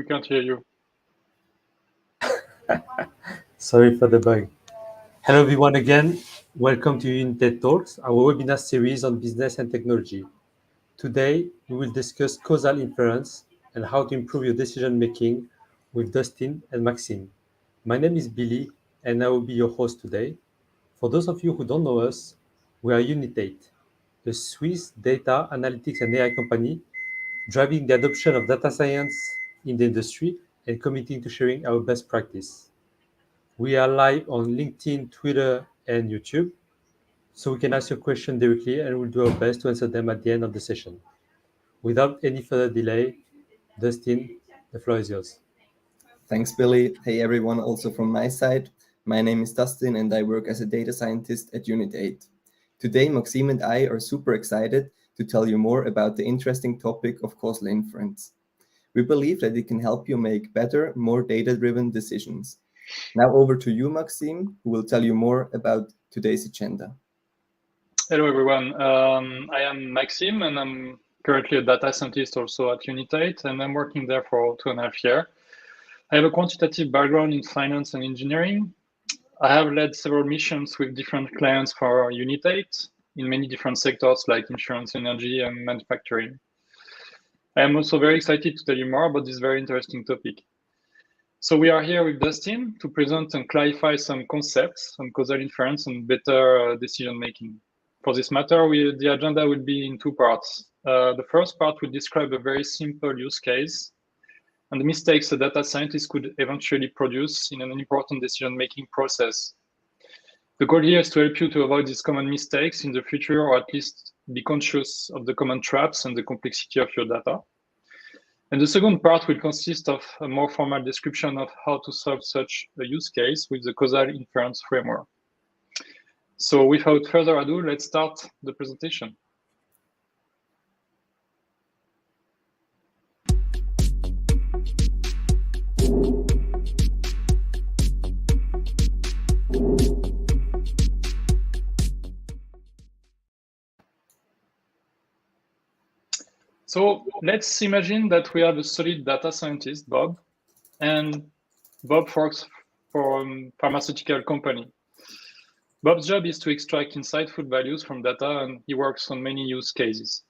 We can't hear you. Sorry for the bug. Hello everyone again. Welcome to Unit8 Talks, our webinar series on business and technology. Today, we will discuss causal inference and how to improve your decision making with Dustin and Maxime. My name is Billy and I will be your host today. For those of you who don't know us, we are Unit8, a Swiss data analytics and AI company driving the adoption of data science in the industry and committing to sharing our best practice. We are live on LinkedIn, Twitter, and YouTube, so we can ask your question directly and we'll do our best to answer them at the end of the session. Without any further delay, Dustin, the floor is yours. Thanks, Billy. Hey, everyone, also from my side. My name is Dustin, and I work as a data scientist at Unit8. Today, Maxime and I are super excited to tell you more about the interesting topic of causal inference. We believe that it can help you make better, more data-driven decisions. Now over to you, Maxime, who will tell you more about today's agenda. Hello, everyone. I am Maxime, and I'm currently a data scientist also at Unit8, and I'm working there for 2.5 years. I have a quantitative background in finance and engineering. I have led several missions with different clients for Unit8 in many different sectors like insurance, energy, and manufacturing. I am also very excited to tell you more about this very interesting topic. So we are here with Dustin to present and clarify some concepts on causal inference and better decision making. For this matter, the agenda will be in two parts. The first part will describe a very simple use case and the mistakes a data scientist could eventually produce in an important decision-making process. The goal here is to help you to avoid these common mistakes in the future, or at least be conscious of the common traps and the complexity of your data. And the second part will consist of a more formal description of how to solve such a use case with the causal inference framework. So without further ado, let's start the presentation. So let's imagine that we have a solid data scientist, Bob, and Bob works for a pharmaceutical company. Bob's job is to extract insightful values from data, and he works on many use cases.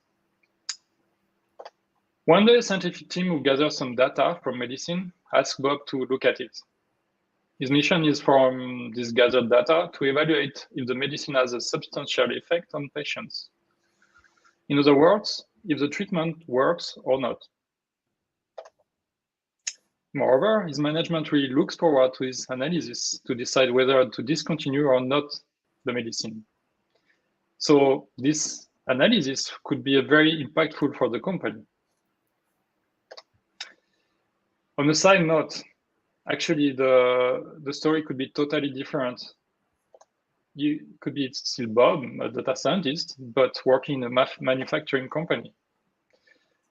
One day, a scientific team who gathers some data from medicine asks Bob to look at it. His mission is from this gathered data to evaluate if the medicine has a substantial effect on patients. In other words, if the treatment works or not. Moreover, his management really looks forward to his analysis to decide whether to discontinue or not the medicine. So this analysis could be very impactful for the company. On a side note, actually the story could be totally different. You could be still Bob, a data scientist, but working in a manufacturing company.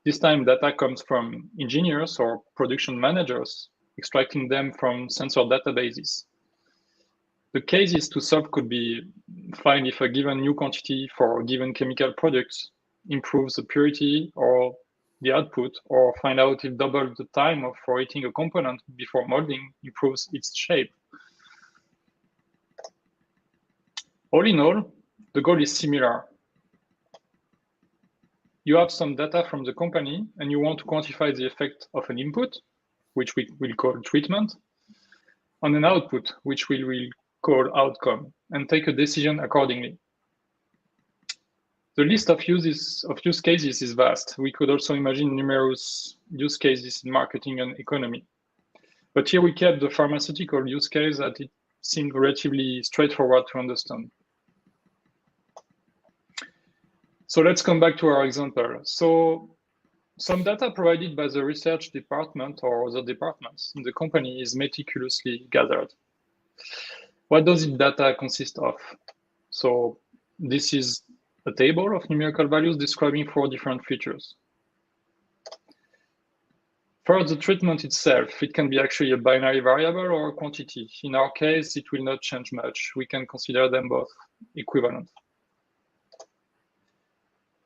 This time data comes from engineers or production managers, extracting them from sensor databases. The cases to solve could be find if a given new quantity for a given chemical product improves the purity or the output, or find out if double the time for heating a component before molding improves its shape. All in all, the goal is similar. You have some data from the company and you want to quantify the effect of an input, which we will call treatment, on an output, which we will call outcome, and take a decision accordingly. The list of use cases is vast. We could also imagine numerous use cases in marketing and economy. But here we kept the pharmaceutical use case that it seemed relatively straightforward to understand. So let's come back to our example. So some data provided by the research department or other departments in the company is meticulously gathered. What does the data consist of? So this is a table of numerical values describing 4 different features. For the treatment itself, it can be actually a binary variable or a quantity. In our case, it will not change much. We can consider them both equivalent.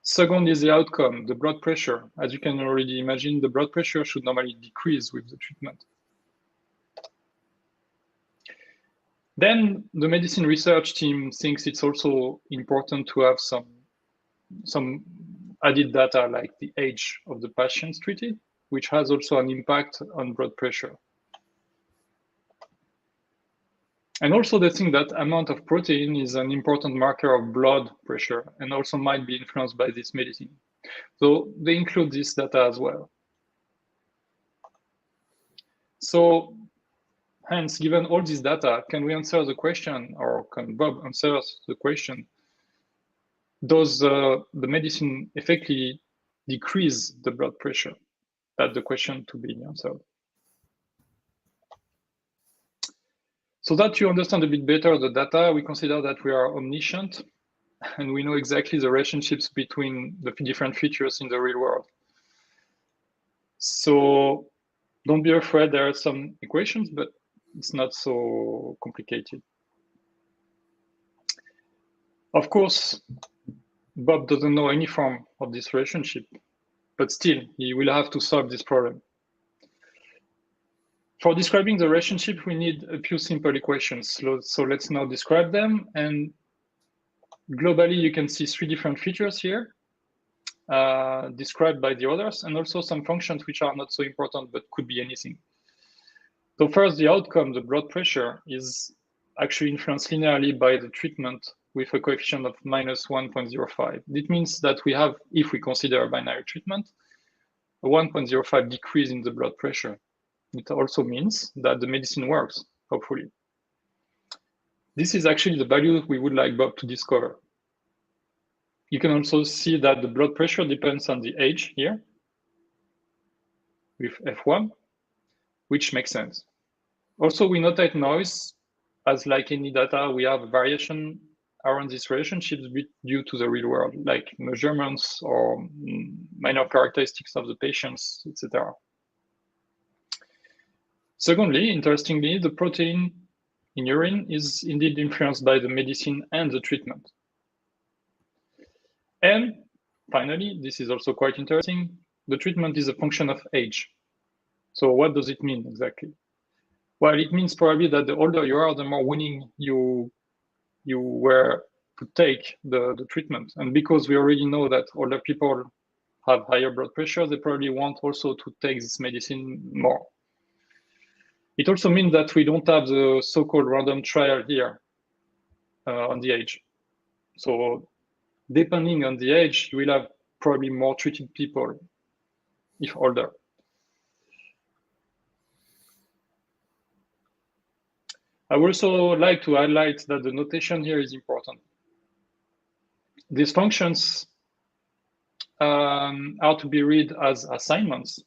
Second is the outcome, the blood pressure. As you can already imagine, the blood pressure should normally decrease with the treatment. Then the medicine research team thinks it's also important to have some added data like the age of the patients treated, which has also an impact on blood pressure. And also they think that amount of protein is an important marker of blood pressure and also might be influenced by this medicine. So they include this data as well. So hence, given all this data, can we answer the question, or can Bob answer the question, does the medicine effectively decrease the blood pressure? That's the question to be answered. So that you understand a bit better the data, we consider that we are omniscient and we know exactly the relationships between the different features in the real world. So don't be afraid, there are some equations, but it's not so complicated. Of course, Bob doesn't know any form of this relationship, but still, he will have to solve this problem. For describing the relationship, we need a few simple equations. So let's now describe them. And globally, you can see three different features here described by the others, and also some functions which are not so important, but could be anything. So first, the outcome, the blood pressure, is actually influenced linearly by the treatment with a coefficient of minus 1.05. It means that we have, if we consider a binary treatment, a 1.05 decrease in the blood pressure. It also means that the medicine works, hopefully. This is actually the value we would like Bob to discover. You can also see that the blood pressure depends on the age here with F1, which makes sense. Also, we notate noise, as like any data, we have variation around these relationships due to the real world, like measurements or minor characteristics of the patients, etc. Secondly, interestingly, the protein in urine is indeed influenced by the medicine and the treatment. And finally, this is also quite interesting, the treatment is a function of age. So what does it mean exactly? Well, it means probably that the older you are, the more willing you were to take the treatment. And because we already know that older people have higher blood pressure, they probably want also to take this medicine more. It also means that we don't have the so-called random trial here on the age. So depending on the age, you will have probably more treated people if older. I would also like to highlight that the notation here is important. These functions are to be read as assignments,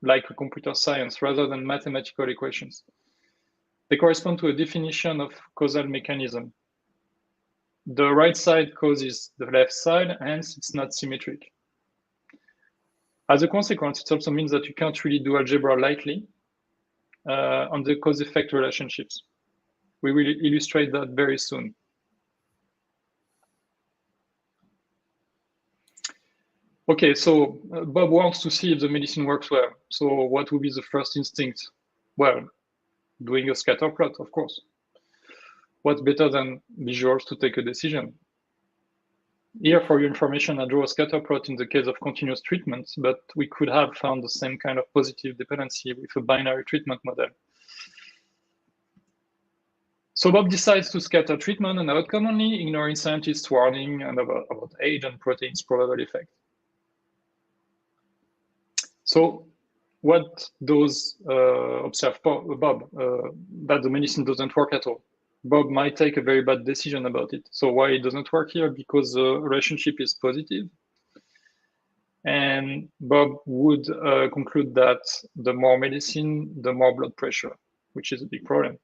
like a computer science, rather than mathematical equations. They correspond to a definition of causal mechanism. The right side causes the left side, hence it's not symmetric. As a consequence, it also means that you can't really do algebra lightly on the cause-effect relationships. We will illustrate that very soon. Okay, so Bob wants to see if the medicine works well. So what would be the first instinct? Well, doing a scatter plot, of course. What's better than visuals to take a decision? Here, for your information, I draw a scatter plot in the case of continuous treatments, but we could have found the same kind of positive dependency with a binary treatment model. So Bob decides to scatter treatment and outcome only, ignoring scientists' warning and about age and protein's probable effect. So what does observe Bob? That the medicine doesn't work at all. Bob might take a very bad decision about it. So why it doesn't work here? Because the relationship is positive. And Bob would conclude that the more medicine, the more blood pressure, which is a big problem.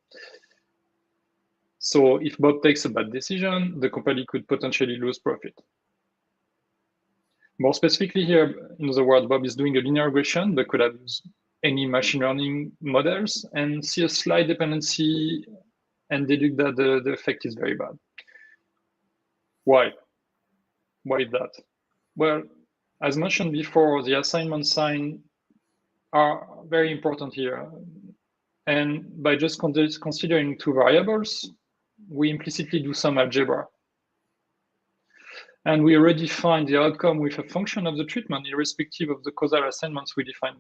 So if Bob takes a bad decision, the company could potentially lose profit. More specifically here, in other words, Bob is doing a linear regression, but could have used any machine learning models and see a slight dependency and deduct that the effect is very bad. Why? Why is that? Well, as mentioned before, the assignment sign are very important here. And by just considering two variables, we implicitly do some algebra. And we already find the outcome with a function of the treatment, irrespective of the causal assignments we define.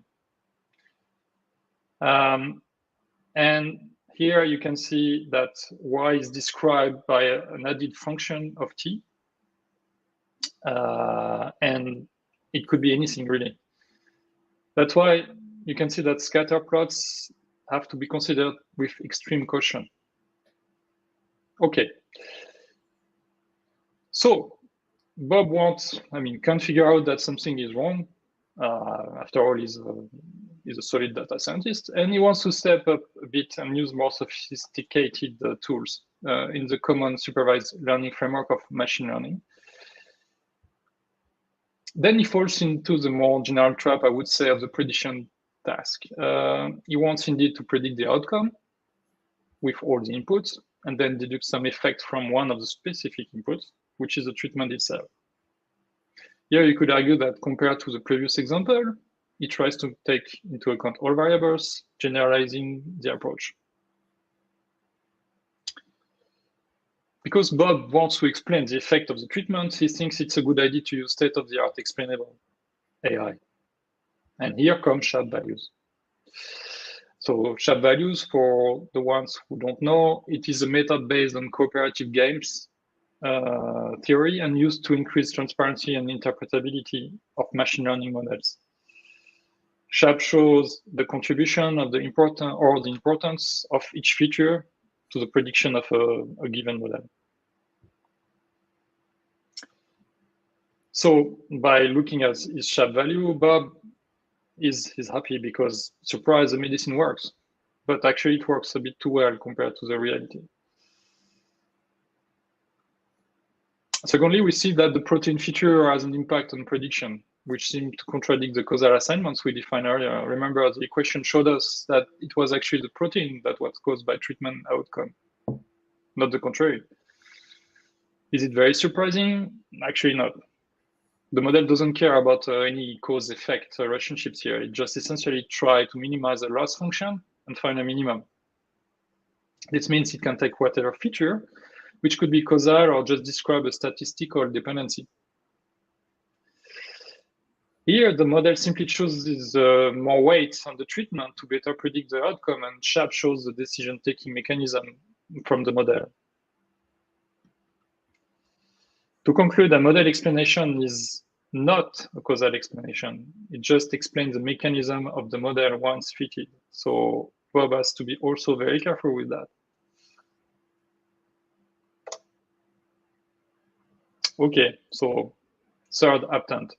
And here you can see that y is described by an added function of t. And it could be anything, really. That's why you can see that scatter plots have to be considered with extreme caution. Okay. So Bob can't figure out that something is wrong. After all, he's a solid data scientist, and he wants to step up a bit and use more sophisticated tools in the common supervised learning framework of machine learning. Then he falls into the more general trap, I would say, of the prediction task. He wants indeed to predict the outcome with all the inputs, and then deduct some effect from one of the specific inputs, which is the treatment itself. Here you could argue that compared to the previous example, it tries to take into account all variables, generalizing the approach. Because Bob wants to explain the effect of the treatment, he thinks it's a good idea to use state-of-the-art explainable AI. And here come SHAP values. So SHAP values, for the ones who don't know, it is a method based on cooperative games theory and used to increase transparency and interpretability of machine learning models. SHAP shows the contribution of the importance of each feature to the prediction of a given model. So by looking at his SHAP value, Bob is happy because, surprise, the medicine works. But actually it works a bit too well compared to the reality. Secondly, we see that the protein feature has an impact on prediction, which seemed to contradict the causal assignments we defined earlier. Remember, the equation showed us that it was actually the protein that was caused by treatment outcome, not the contrary. Is it very surprising? Actually not. The model doesn't care about any cause-effect relationships here. It just essentially tries to minimize the loss function and find a minimum. This means it can take whatever feature, which could be causal or just describe a statistical dependency. Here, the model simply chooses more weight on the treatment to better predict the outcome, and SHAP shows the decision-taking mechanism from the model. To conclude, a model explanation is not a causal explanation. It just explains the mechanism of the model once fitted. So Bob has to be also very careful with that. Okay, so third attempt.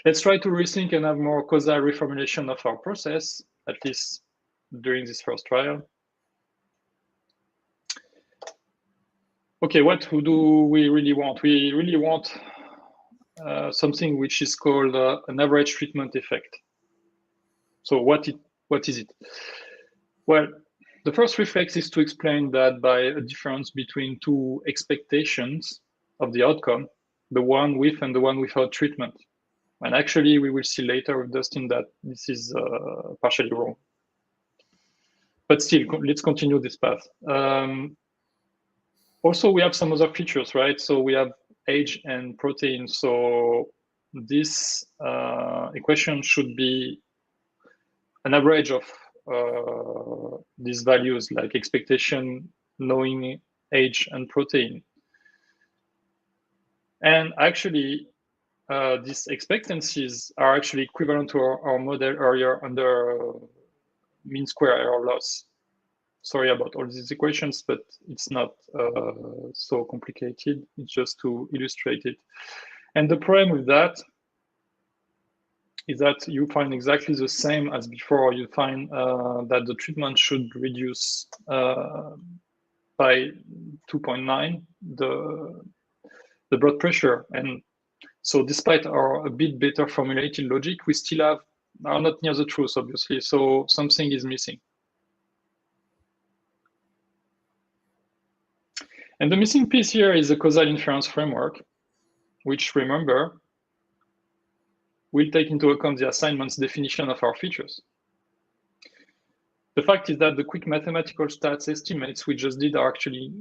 Let's try to rethink and have more causal reformulation of our process, at least during this first trial. Okay, what do we really want? We really want something which is called an average treatment effect. So what is it? Well, the first reflex is to explain that by a difference between two expectations of the outcome, the one with and the one without treatment. And actually, we will see later with Dustin that this is partially wrong. But still, let's continue this path. Also, we have some other features, right? So we have age and protein. So this equation should be an average of these values, like expectation, knowing age, and protein. And actually, these expectancies are actually equivalent to our model earlier under mean square error loss. Sorry about all these equations, but it's not so complicated. It's just to illustrate it. And the problem with that is that you find exactly the same as before. You find that the treatment should reduce by 2.9 the blood pressure. And so despite our a bit better formulated logic, we still are not near the truth, obviously. So something is missing. And the missing piece here is the causal inference framework, which, remember, will take into account the assignment's definition of our features. The fact is that the quick mathematical stats estimates we just did are actually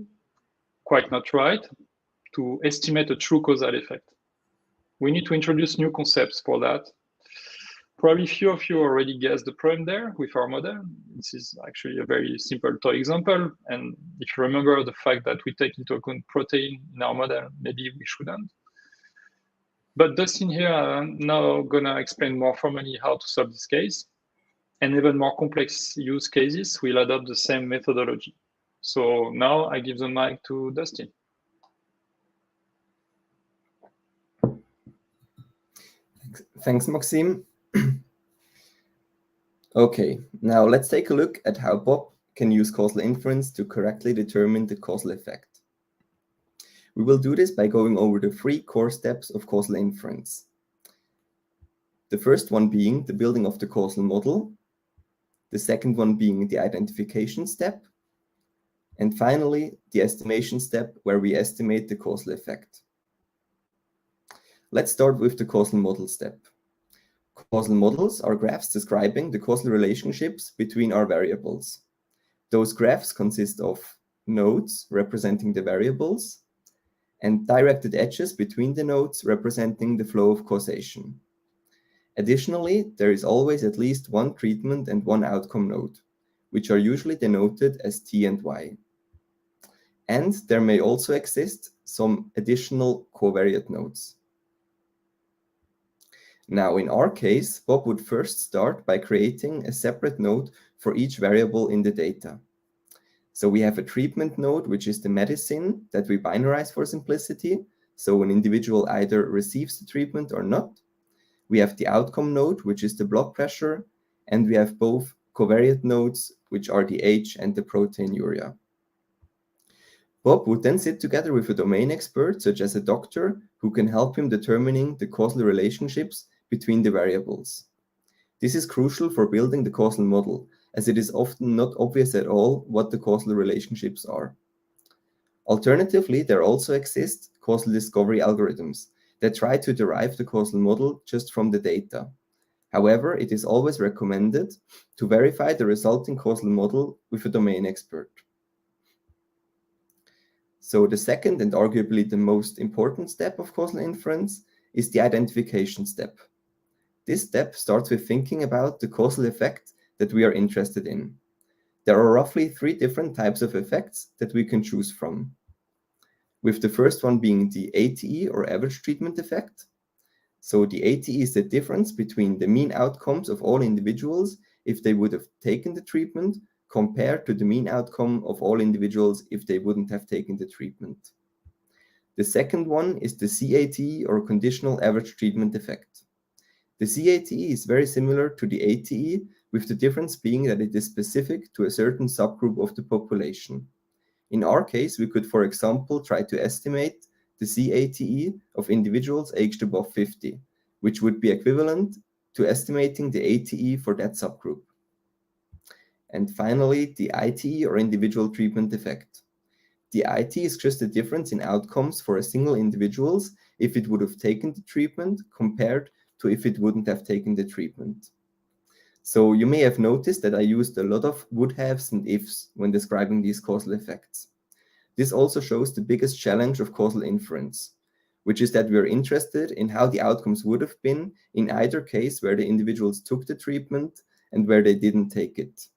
quite not right to estimate a true causal effect. We need to introduce new concepts for that. Probably few of you already guessed the problem there with our model. This is actually a very simple toy example. And if you remember the fact that we take into account protein in our model, maybe we shouldn't. But Dustin here now gonna explain more formally how to solve this case. And even more complex use cases will adopt the same methodology. So now I give the mic to Dustin. Thanks, Maxime. Okay, now let's take a look at how Bob can use causal inference to correctly determine the causal effect. We will do this by going over the 3 core steps of causal inference. The first one being the building of the causal model, the second one being the identification step, and finally, the estimation step where we estimate the causal effect. Let's start with the causal model step. Causal models are graphs describing the causal relationships between our variables. Those graphs consist of nodes representing the variables and directed edges between the nodes representing the flow of causation. Additionally, there is always at least one treatment and one outcome node, which are usually denoted as T and Y. And there may also exist some additional covariate nodes. Now, in our case, Bob would first start by creating a separate node for each variable in the data. So we have a treatment node, which is the medicine that we binarize for simplicity. So an individual either receives the treatment or not. We have the outcome node, which is the blood pressure. And we have both covariate nodes, which are the H and the proteinuria. Bob would then sit together with a domain expert, such as a doctor, who can help him determining the causal relationships between the variables. This is crucial for building the causal model, as it is often not obvious at all what the causal relationships are. Alternatively, there also exist causal discovery algorithms that try to derive the causal model just from the data. However, it is always recommended to verify the resulting causal model with a domain expert. So the second and arguably the most important step of causal inference is the identification step. This step starts with thinking about the causal effect that we are interested in. There are roughly 3 different types of effects that we can choose from, with the first one being the ATE or average treatment effect. So the ATE is the difference between the mean outcomes of all individuals if they would have taken the treatment compared to the mean outcome of all individuals if they wouldn't have taken the treatment. The second one is the CATE or conditional average treatment effect. The CATE is very similar to the ATE, with the difference being that it is specific to a certain subgroup of the population. In our case, we could, for example, try to estimate the CATE of individuals aged above 50, which would be equivalent to estimating the ATE for that subgroup. And finally, the ITE or individual treatment effect. The IT is just the difference in outcomes for a single individual if it would have taken the treatment compared to if it wouldn't have taken the treatment. So you may have noticed that I used a lot of would haves and ifs when describing these causal effects. This also shows the biggest challenge of causal inference, which is that we are interested in how the outcomes would have been in either case where the individuals took the treatment and where they didn't take it.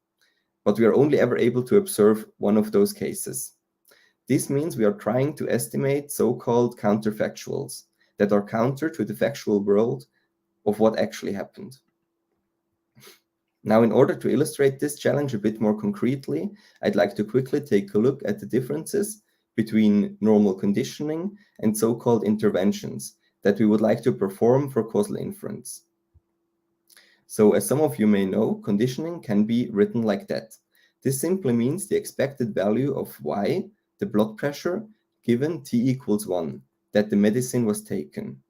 But we are only ever able to observe one of those cases. This means we are trying to estimate so-called counterfactuals that are counter to the factual world of what actually happened. Now, in order to illustrate this challenge a bit more concretely, I'd like to quickly take a look at the differences between normal conditioning and so-called interventions that we would like to perform for causal inference. So, as some of you may know, conditioning can be written like that. This simply means the expected value of Y, the blood pressure, given T equals 1, that the medicine was taken.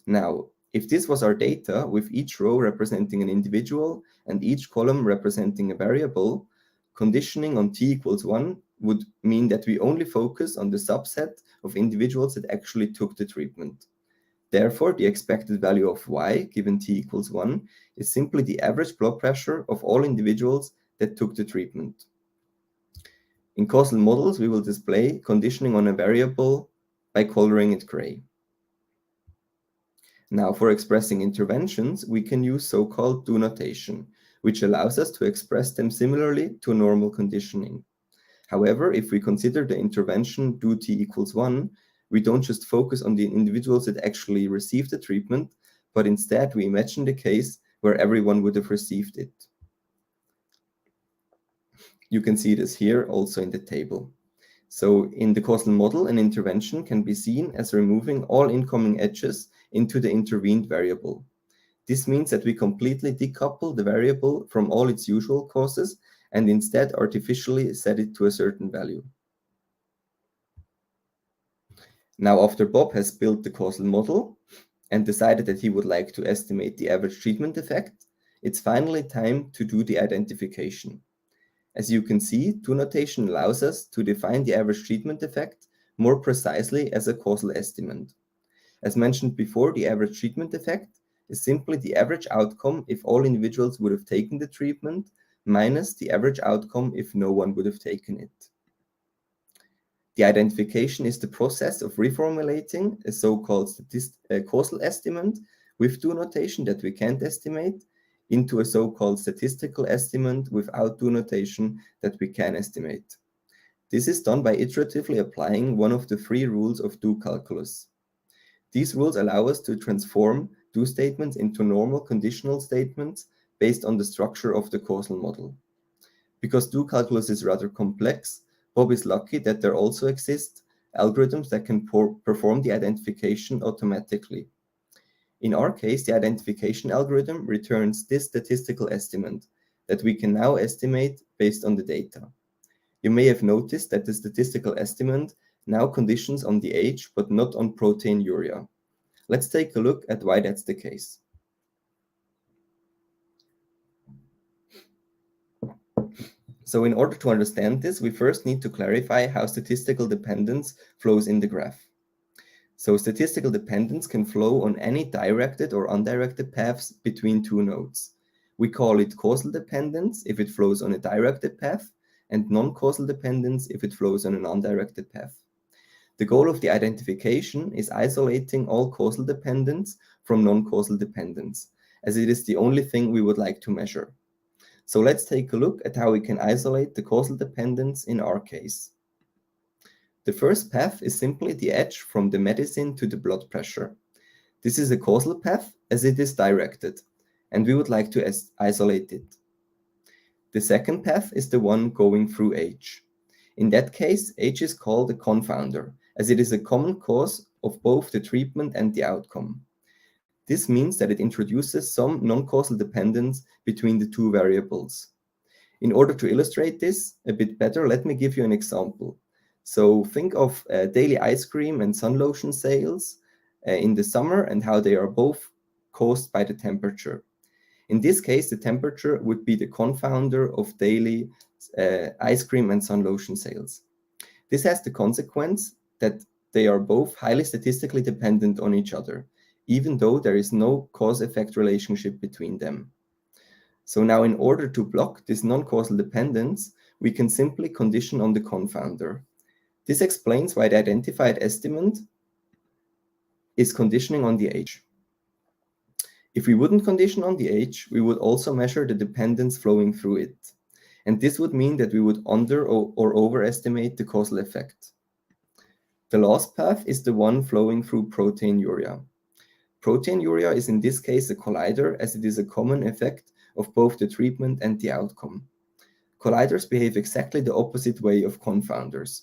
Now, if this was our data, with each row representing an individual and each column representing a variable, conditioning on T equals 1 would mean that we only focus on the subset of individuals that actually took the treatment. Therefore, the expected value of y, given t equals 1, is simply the average blood pressure of all individuals that took the treatment. In causal models, we will display conditioning on a variable by coloring it gray. Now, for expressing interventions, we can use so-called do notation, which allows us to express them similarly to normal conditioning. However, if we consider the intervention do t equals 1, we don't just focus on the individuals that actually received the treatment, but instead we imagine the case where everyone would have received it. You can see this here also in the table. So in the causal model, an intervention can be seen as removing all incoming edges into the intervened variable. This means that we completely decouple the variable from all its usual causes and instead artificially set it to a certain value. Now, after Bob has built the causal model and decided that he would like to estimate the average treatment effect, it's finally time to do the identification. As you can see, do notation allows us to define the average treatment effect more precisely as a causal estimate. As mentioned before, the average treatment effect is simply the average outcome if all individuals would have taken the treatment minus the average outcome if no one would have taken it. The identification is the process of reformulating a so-called causal estimate with do notation that we can't estimate into a so-called statistical estimate without do notation that we can estimate. This is done by iteratively applying one of the 3 rules of do calculus. These rules allow us to transform do statements into normal conditional statements based on the structure of the causal model. Because do calculus is rather complex, Bob is lucky that there also exist algorithms that can perform the identification automatically. In our case, the identification algorithm returns this statistical estimate that we can now estimate based on the data. You may have noticed that the statistical estimate now conditions on the age, but not on proteinuria. Let's take a look at why that's the case. So in order to understand this, we first need to clarify how statistical dependence flows in the graph. So statistical dependence can flow on any directed or undirected paths between 2 nodes. We call it causal dependence if it flows on a directed path, and non-causal dependence if it flows on an undirected path. The goal of the identification is isolating all causal dependence from non-causal dependence, as it is the only thing we would like to measure. So let's take a look at how we can isolate the causal dependence in our case. The first path is simply the edge from the medicine to the blood pressure. This is a causal path as it is directed, and we would like to isolate it. The second path is the one going through age. In that case, age is called a confounder, as it is a common cause of both the treatment and the outcome. This means that it introduces some non-causal dependence between the 2 variables. In order to illustrate this a bit better, let me give you an example. So think of daily ice cream and sun lotion sales in the summer and how they are both caused by the temperature. In this case, the temperature would be the confounder of daily ice cream and sun lotion sales. This has the consequence that they are both highly statistically dependent on each other, even though there is no cause-effect relationship between them. So now in order to block this non-causal dependence, we can simply condition on the confounder. This explains why the identified estimate is conditioning on the age. If we wouldn't condition on the age, we would also measure the dependence flowing through it. And this would mean that we would under or overestimate the causal effect. The last path is the one flowing through proteinuria. Proteinuria is in this case a collider, as it is a common effect of both the treatment and the outcome. Colliders behave exactly the opposite way of confounders.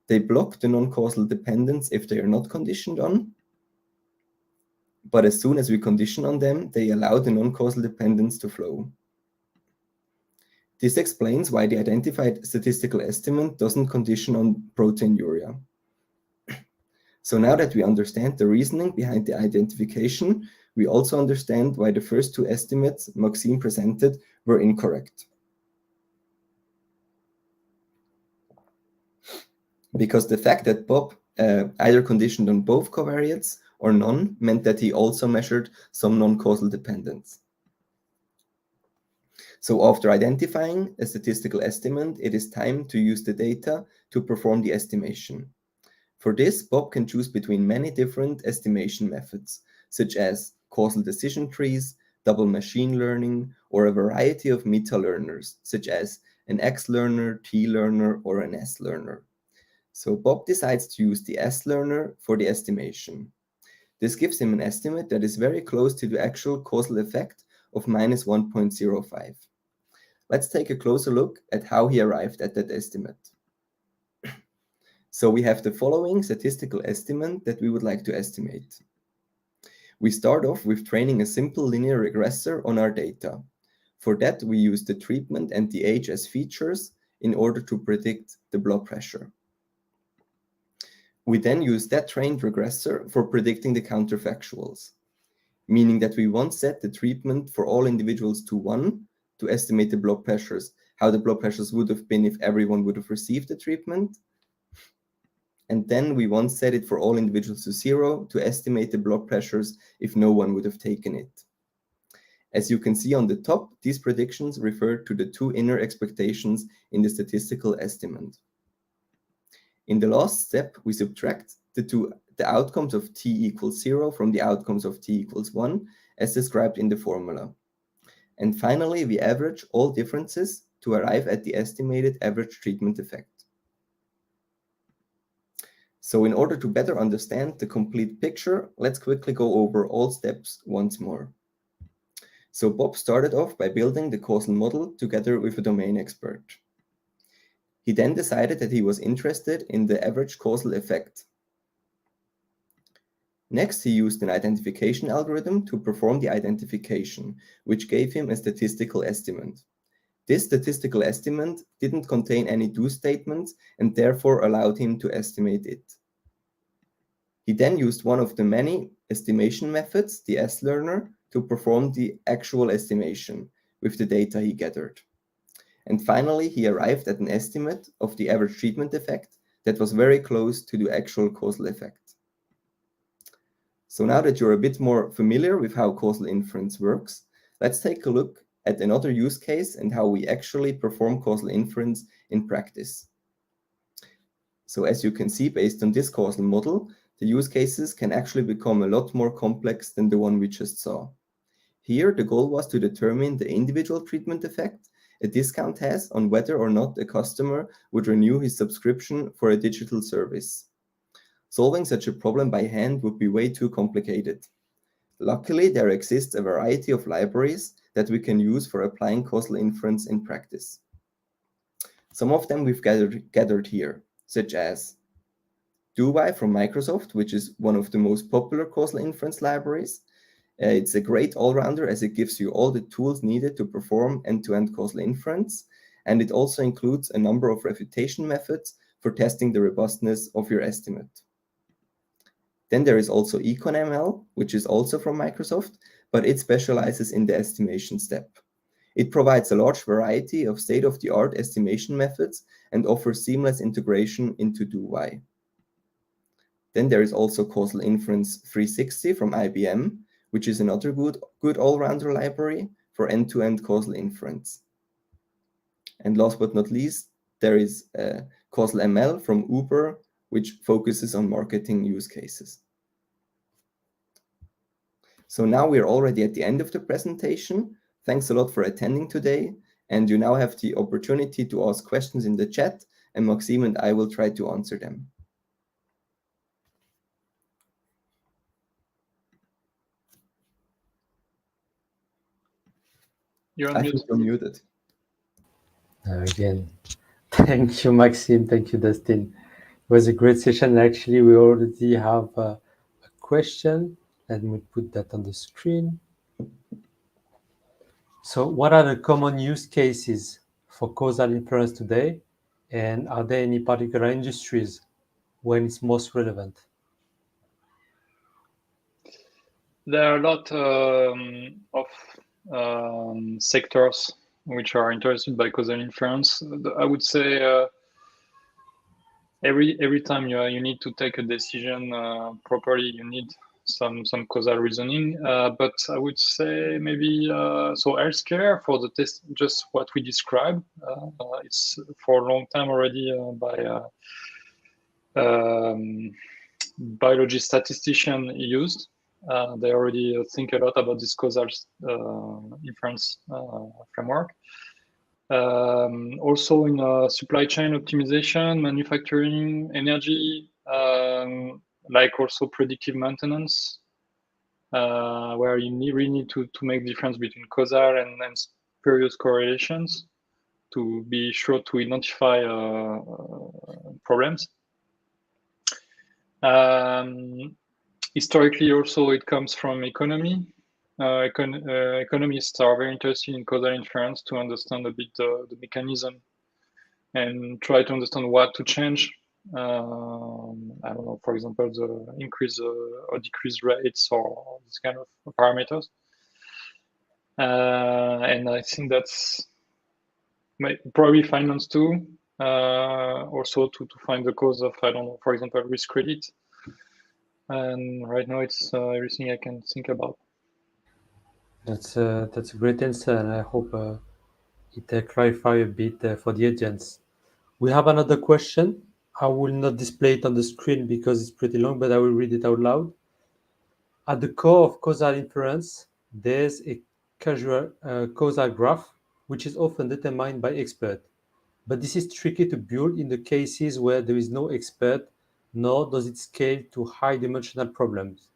They block the non-causal dependence if they are not conditioned on, but as soon as we condition on them, they allow the non-causal dependence to flow. This explains why the identified statistical estimate doesn't condition on proteinuria. So now that we understand the reasoning behind the identification, we also understand why the first 2 estimates Maxime presented were incorrect. Because the fact that Bob either conditioned on both covariates or none meant that he also measured some non-causal dependence. So after identifying a statistical estimate, it is time to use the data to perform the estimation. For this, Bob can choose between many different estimation methods, such as causal decision trees, double machine learning, or a variety of meta-learners, such as an X-learner, T-learner, or an S-learner. So Bob decides to use the S-learner for the estimation. This gives him an estimate that is very close to the actual causal effect of minus 1.05. Let's take a closer look at how he arrived at that estimate. So we have the following statistical estimate that we would like to estimate. We start off with training a simple linear regressor on our data. For that, we use the treatment and the age as features in order to predict the blood pressure. We then use that trained regressor for predicting the counterfactuals, meaning that we once set the treatment for all individuals to 1 to estimate the blood pressures, how the blood pressures would have been if everyone would have received the treatment. And then we once set it for all individuals to 0 to estimate the blood pressures if no one would have taken it. As you can see on the top, these predictions refer to the two inner expectations in the statistical estimate. In the last step, we subtract the outcomes of t equals 0 from the outcomes of t equals 1, as described in the formula. And finally, we average all differences to arrive at the estimated average treatment effect. So in order to better understand the complete picture, let's quickly go over all steps once more. So Bob started off by building the causal model together with a domain expert. He then decided that he was interested in the average causal effect. Next, he used an identification algorithm to perform the identification, which gave him a statistical estimate. This statistical estimate didn't contain any do statements and therefore allowed him to estimate it. He then used one of the many estimation methods, the S-learner, to perform the actual estimation with the data he gathered. And finally, he arrived at an estimate of the average treatment effect that was very close to the actual causal effect. So now that you're a bit more familiar with how causal inference works, let's take a look at another use case and how we actually perform causal inference in practice. So as you can see, based on this causal model, the use cases can actually become a lot more complex than the one we just saw. Here, the goal was to determine the individual treatment effect a discount has on whether or not a customer would renew his subscription for a digital service. Solving such a problem by hand would be way too complicated. Luckily, there exists a variety of libraries that we can use for applying causal inference in practice. Some of them we've gathered here, such as DoY from Microsoft, which is one of the most popular causal inference libraries. It's a great all-rounder as it gives you all the tools needed to perform end-to-end causal inference, and it also includes a number of refutation methods for testing the robustness of your estimate. Then there is also EconML, which is also from Microsoft, but it specializes in the estimation step. It provides a large variety of state-of-the-art estimation methods and offers seamless integration into DoY. Then there is also Causal Inference 360 from IBM, which is another good all-rounder library for end-to-end causal inference. And last but not least, there is Causal ML from Uber, which focuses on marketing use cases. So now we're already at the end of the presentation. Thanks a lot for attending today. And you now have the opportunity to ask questions in the chat, and Maxime and I will try to answer them. You're I think you're muted. Again, thank you, Maxime. Thank you, Dustin. It was a great session. Actually, we already have a question. Let me put that on the screen. So what are the common use cases for causal inference today? And are there any particular industries when it's most relevant? There are a lot of sectors which are interested by causal inference. I would say every time you need to take a decision properly, you need some causal reasoning. But I would say maybe so healthcare for the test, just what we described. It's for a long time already by biology statistician used. They already think a lot about this causal inference framework. Also in supply chain optimization, manufacturing, energy, like also predictive maintenance, where you really need to make difference between causal and spurious correlations to be sure to identify problems. Historically, also it comes from economy. Economists are very interested in causal inference to understand a bit the mechanism and try to understand what to change. I don't know, for example, the increase or decrease rates or this kind of parameters. And I think that's probably finance too. Also to find the cause of, I don't know, for example, risk credit. And right now it's everything I can think about. That's a great answer, and I hope it clarify a bit for the audience. We have another question. I will not display it on the screen because it's pretty long, but I will read it out loud. At the core of causal inference, there's a causal graph, which is often determined by experts. But this is tricky to build in the cases where there is no expert, nor does it scale to high-dimensional problems.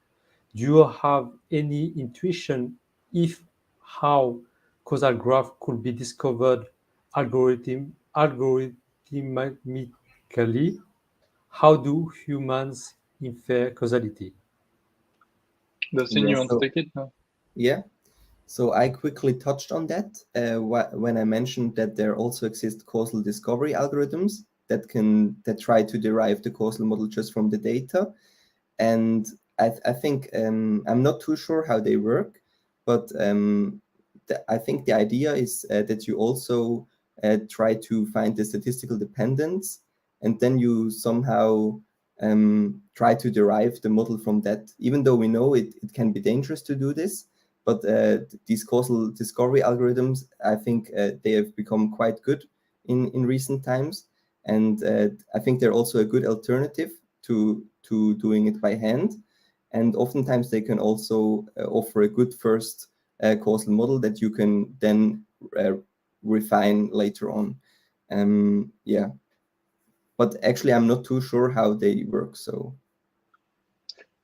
Do you have any intuition if how causal graph could be discovered algorithmically? How do humans infer causality? Dustin, you want to take it? Yeah. So I quickly touched on that when I mentioned that there also exist causal discovery algorithms that try to derive the causal model just from the data. And I think I'm not too sure how they work, but I think the idea is that you also try to find the statistical dependence, and then you somehow try to derive the model from that, even though we know it can be dangerous to do this. But these causal discovery algorithms, I think they have become quite good in recent times. And I think they're also a good alternative to doing it by hand. And oftentimes they can also offer a good first causal model that you can then refine later on. Yeah. But actually, I'm not too sure how they work. So.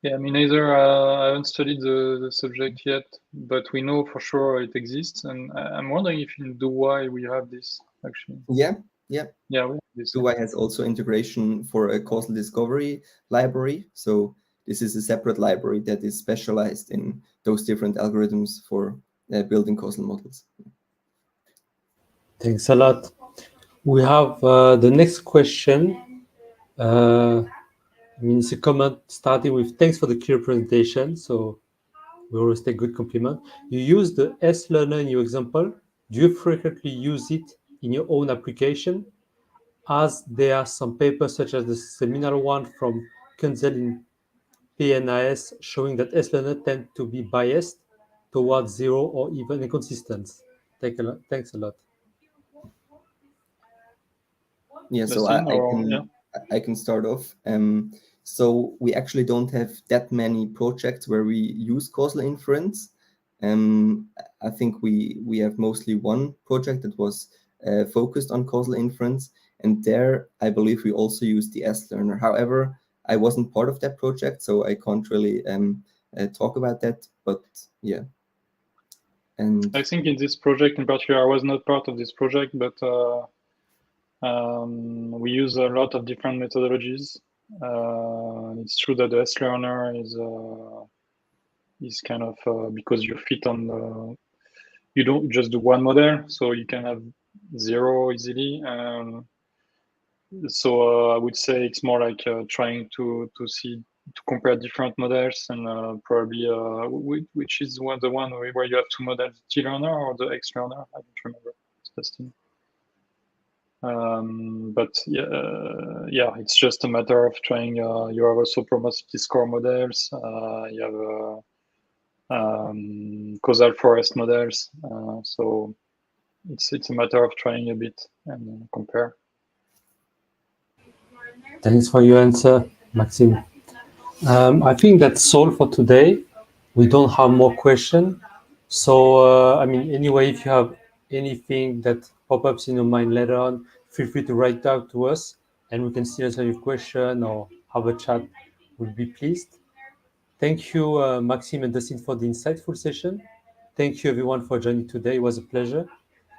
Yeah, me neither. I haven't studied the subject yet, but we know for sure it exists. And I'm wondering if in DoY we have this actually. Yeah. We have this. DoY has also integration for a causal discovery library. So this is a separate library that is specialized in those different algorithms for building causal models. Thanks a lot. We have the next question. It's a comment starting with thanks for the clear presentation. So we always take good compliment. You use the S-learner in your example. Do you frequently use it in your own application? As there are some papers such as the seminal one from Kunzel in PNAS showing that S-learner tend to be biased towards zero or even inconsistent. Thanks a lot. Yeah, so I can start off. So we actually don't have that many projects where we use causal inference. I think we have mostly one project that was focused on causal inference, and there I believe we also use the S-learner. However, I wasn't part of that project, so I can't really talk about that. But yeah. And I think in this project in particular, I was not part of this project, but we use a lot of different methodologies. It's true that the S-learner is kind of because you fit on the, you don't just do one model, so you can have zero easily. So I would say it's more like trying to compare different models and probably which is the one where you have two models, T-learner or the X-learner? I don't remember. Dustin. But yeah, it's just a matter of trying. You have also probability score models. You have causal forest models. So it's a matter of trying a bit and compare. Thanks for your answer, Maxime. I think that's all for today. We don't have more questions. So, I mean, anyway, if you have anything that pop ups in your mind later on, feel free to write out to us and we can still answer your question or have a chat. We'll be pleased. Thank you, Maxime and Dustin, for the insightful session. Thank you, everyone, for joining today. It was a pleasure.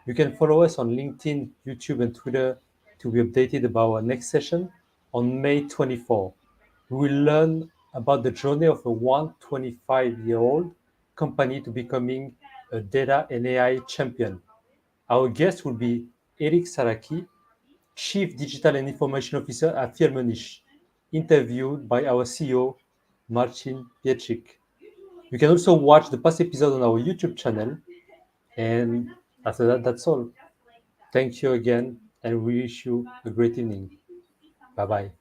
You can follow us on LinkedIn, YouTube, and Twitter to be updated about our next session on May 24. We will learn about the journey of a 125-year-old company to becoming a data and AI champion. Our guest will be Eric Saraki, Chief Digital and Information Officer at Firmenich, interviewed by our CEO, Marcin Piecik. You can also watch the past episode on our YouTube channel. And after that, that's all. Thank you again, and we wish you a great evening. Bye-bye.